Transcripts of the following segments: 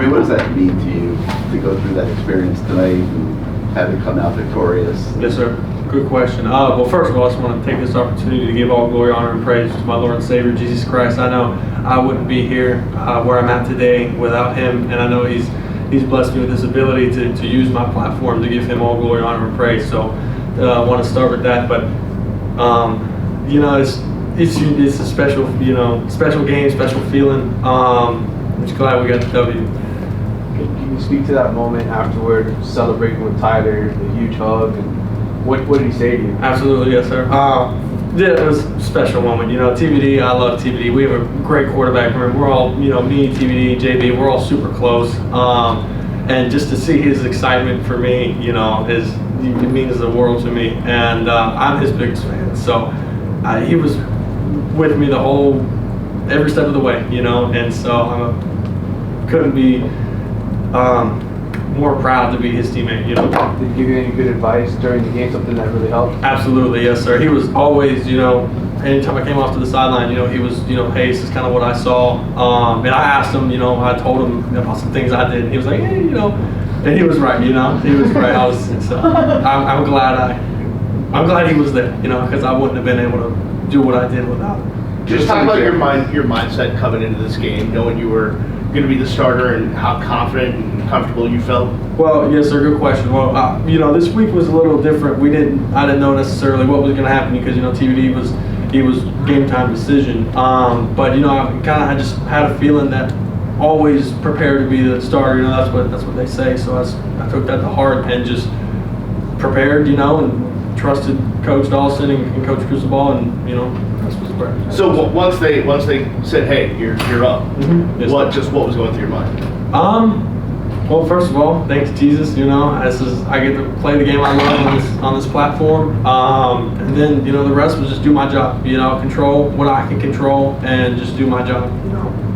Emory, what does that mean to you to go through that experience tonight and have it come out victorious? Yes, sir. Good question. Well, first of all, I just want to take this opportunity to give all glory, honor, and praise to my Lord and Savior, Jesus Christ. I know I wouldn't be here where I'm at today without Him, and I know He's blessed me with this ability to use my platform to give Him all glory, honor, and praise. So I want to start with that. But it's a special, special game, special feeling. I'm just glad we got the W. Can you speak to that moment afterward, celebrating with Tyler, the huge hug, and what did he say to you? Absolutely, yes, sir. Yeah, it was a special moment. TVD, I love TVD. We have a great quarterback room. We're all, me, TVD, JB, we're all super close. And just to see his excitement for me, it means the world to me. And I'm his biggest fan. So he was with me every step of the way, and so I couldn't be more proud to be his teammate, Did he give you any good advice during the game, something that really helped? Absolutely, yes, sir. He was always, anytime I came off to the sideline, he was, hey, this is kind of what I saw. And I asked him, I told him about some things I did. And he was like, hey, and he was right, he was right. I'm glad he was there, because I wouldn't have been able to do what I did without him. Just talk about your mindset coming into this game, knowing you were going to be the starter and how confident and comfortable you felt. Well, yes, sir. Good question. Well, this week was a little different. I didn't know necessarily what was going to happen because TVD was game time decision. But I just had a feeling that always prepared to be the starter. That's what they say. So I took that to heart and just prepared. And trusted Coach Dawson and Coach Cristobal, and that's what's great. So once they said, "Hey, you're up," Yes, what was going through your mind? Well, first of all, thanks Jesus. I get to play the game I love on this platform, and then the rest was just do my job. Control what I can control and just do my job.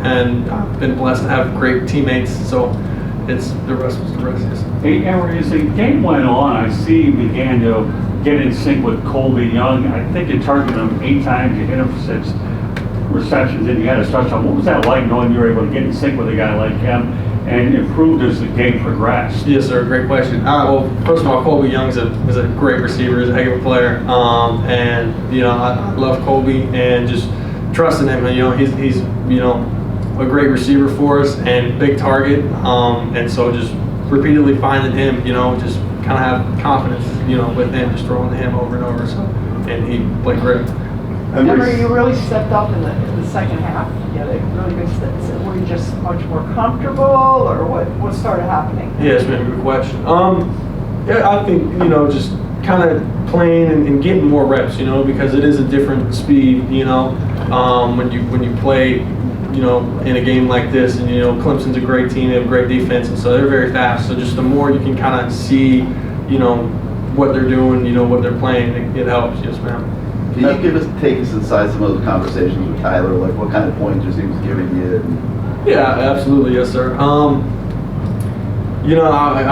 And I've been blessed to have great teammates. So the rest was the rest. Yes. Hey, Emory, as the game went on, I see you began to get in sync with Colby Young. I think you targeted him 8 times. You hit him for 6 receptions, and you had a touchdown. What was that like, knowing you were able to get in sync with a guy like him and improved as the game progressed? Yes, sir. Great question. Well, first of all, Colby Young is a great receiver. He's a heck of a player, and I love Colby and just trusting him. He's a great receiver for us and big target, and so just repeatedly finding him, just kind of have confidence, with him, just throwing to him over and over. So, and he played great. Emory, you really stepped up in the second half. You had a really good step. Were you just much more comfortable, or what started happening? Yeah, it's been a good question. Yeah, I think just kind of playing and getting more reps, because it is a different speed, when you play, in a game like this, and Clemson's a great team, they have a great defense, and so they're very fast. So just the more you can kind of see, what they're doing, what they're playing, it helps. Yes, ma'am. Can you take us inside some of the conversations with Tyler, like what kind of pointers he was giving you? Yeah, absolutely, yes, sir. I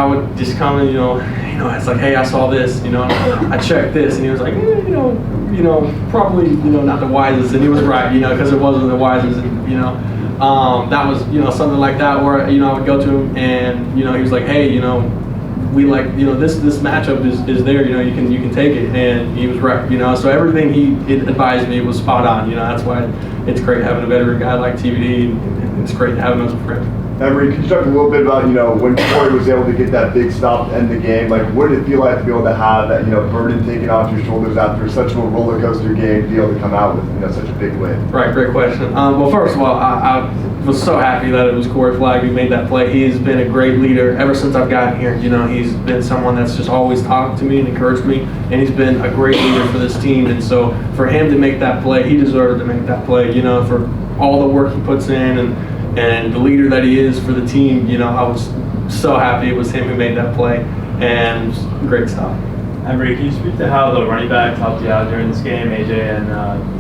would just come and it's like, hey, I saw this, I checked this, and he was like, probably not the wisest, and he was right, because it wasn't the wisest, and that was something like that where I would go to him and he was like, hey, we like this matchup is there, you can take it, and he was right, so everything he advised me was spot on. That's why it's great having a veteran guy like TVD, and it's great to have him as a friend. Emory, can you talk a little bit about when Corey was able to get that big stop to end the game? Like, what did it feel like to be able to have that burden taken off your shoulders after such a roller coaster game, to be able to come out with such a big win? Right, great question. Well, first of all, I was so happy that it was Corey Flagg who made that play. He has been a great leader ever since I've gotten here. He's been someone that's just always talked to me and encouraged me, and he's been a great leader for this team. And so for him to make that play, he deserved to make that play. For all the work he puts in and the leader that he is for the team. I was so happy it was him who made that play, and great stuff. Emory, can you speak to how the running backs helped you out during this game, AJ and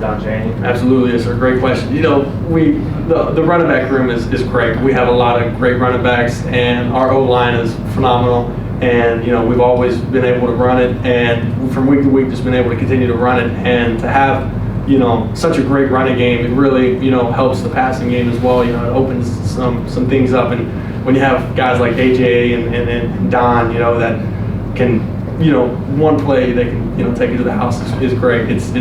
Don Chaney? Absolutely, it's a great question. The running back room is great. We have a lot of great running backs, and our O-line is phenomenal. And we've always been able to run it, and from week to week just been able to continue to run it, and to have you know, such a great running game. It really, you know, helps the passing game as well. You know, it opens some things up. And when you have guys like AJ and Don, you know, that can, you know, one play they can, you know, take you to the house is great. It's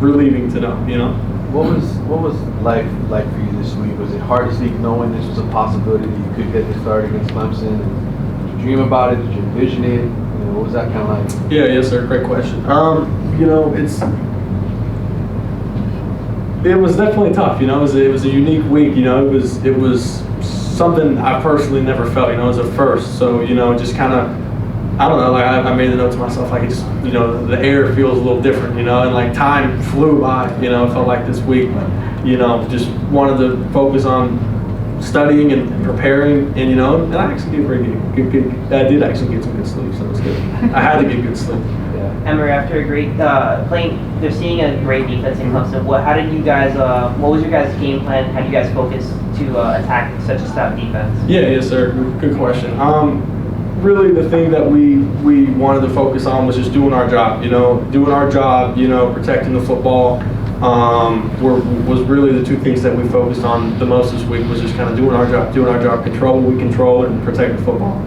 relieving to know, you know. What was life like for you this week? Was it hard to sleep knowing this was a possibility that you could get the start against Clemson? Did you dream about it? Did you envision it? You know, what was that kind of like? Yeah, yes, sir. Great question. You know, it was definitely tough. You know, it was a unique week. You know, it was something I personally never felt. You know, it was a first. So, you know, just kind of, I don't know, like I made the note to myself, like it just, you know, the air feels a little different, you know, and like time flew by, you know, it felt like this week, you know, just wanted to focus on studying and preparing, and, you know, and I actually did I did actually get some good sleep, so it was good. I had to get good sleep. Emory, after a great they're seeing a great defense in Clemson. How did you guys? What was your guys' game plan? How did you guys focus to attack such a stout defense? Yeah, yes, sir. Good question. Really, the thing that we wanted to focus on was just doing our job. You know, protecting the football. Was really the two things that we focused on the most this week. Was just kind of doing our job, control what we control, and protect the football.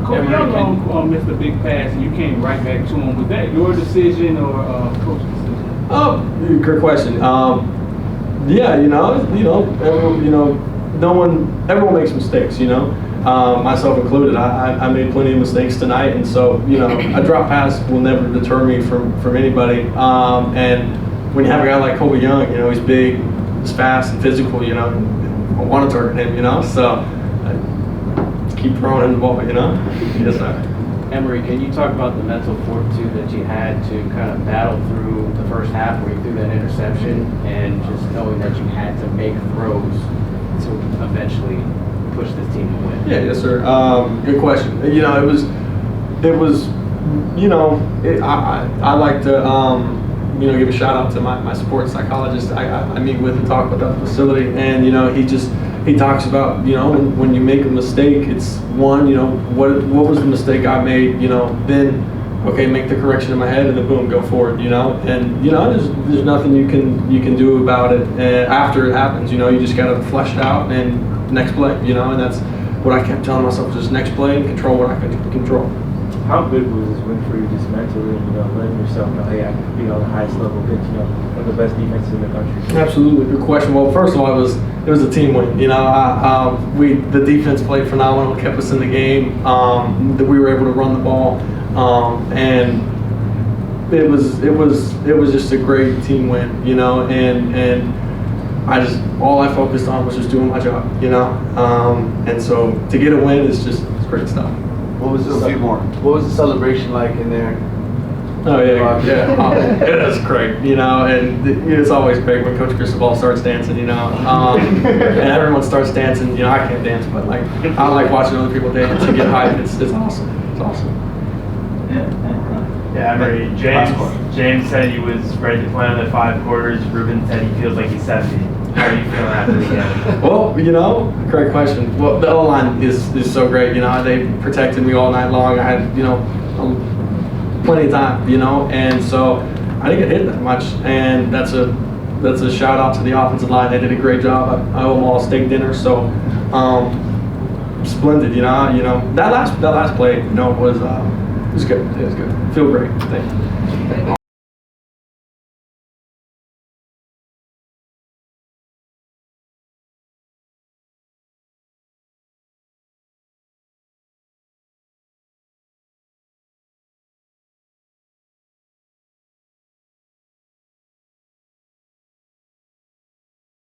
Coach Young missed a big pass, and you came right back to him. Was that your decision or coach's decision? Oh, good question. Yeah, everyone makes mistakes. You know, myself included. I made plenty of mistakes tonight, and so, you know, a drop pass will never deter me from anybody. And when you have a guy like Kobe Young, you know, he's big, he's fast and physical. You know, I want to target him. You know, so. Keep throwing in the ball, you know? Yes, sir. Emory, can you talk about the mental fortitude that you had to kind of battle through the first half where you threw that interception, and just knowing that you had to make throws to eventually push this team to win? Yeah, yes, sir. Good question. You know, it was, you know, I like to, you know, give a shout out to my sports psychologist I meet with and talk about the facility, and, you know, he talks about, you know, when you make a mistake, it's one, you know, what was the mistake I made, you know, then, okay, make the correction in my head, and then boom, go forward, you know, and, you know, there's nothing you can do about it after it happens, you know, you just got to flush it out and next play, you know, and that's what I kept telling myself, just next play and control what I could control. How big was this win for you just mentally, you know, letting yourself know, hey, I can be on the highest level, get, you know, one of the best defenses in the country? Absolutely, good question. Well, first of all, it was a team win. You know, the defense played phenomenal, kept us in the game. We were able to run the ball, and it was just a great team win. You know, and all I focused on was just doing my job. You know, and so to get a win is it's great stuff. What was the celebration like in there? Oh yeah. It was great, you know, and it's always great when Coach Cristobal starts dancing, you know, and everyone starts dancing. You know, I can't dance, but like I like watching other people dance and get hyped. It's awesome. It's awesome. Yeah, I mean, James said he was ready to play another 5 quarters. Ruben said he feels like he's 70. How are you feeling after the game? Well, you know, great question. Well, the O-line is so great. You know, they protected me all night long. I had, you know, plenty of time, you know, and so I didn't get hit that much. And that's a shout out to the offensive line. They did a great job. I owe them all steak dinner. So, splendid. You know, that last play, you know, was good. It was good. Feel great. Thank you.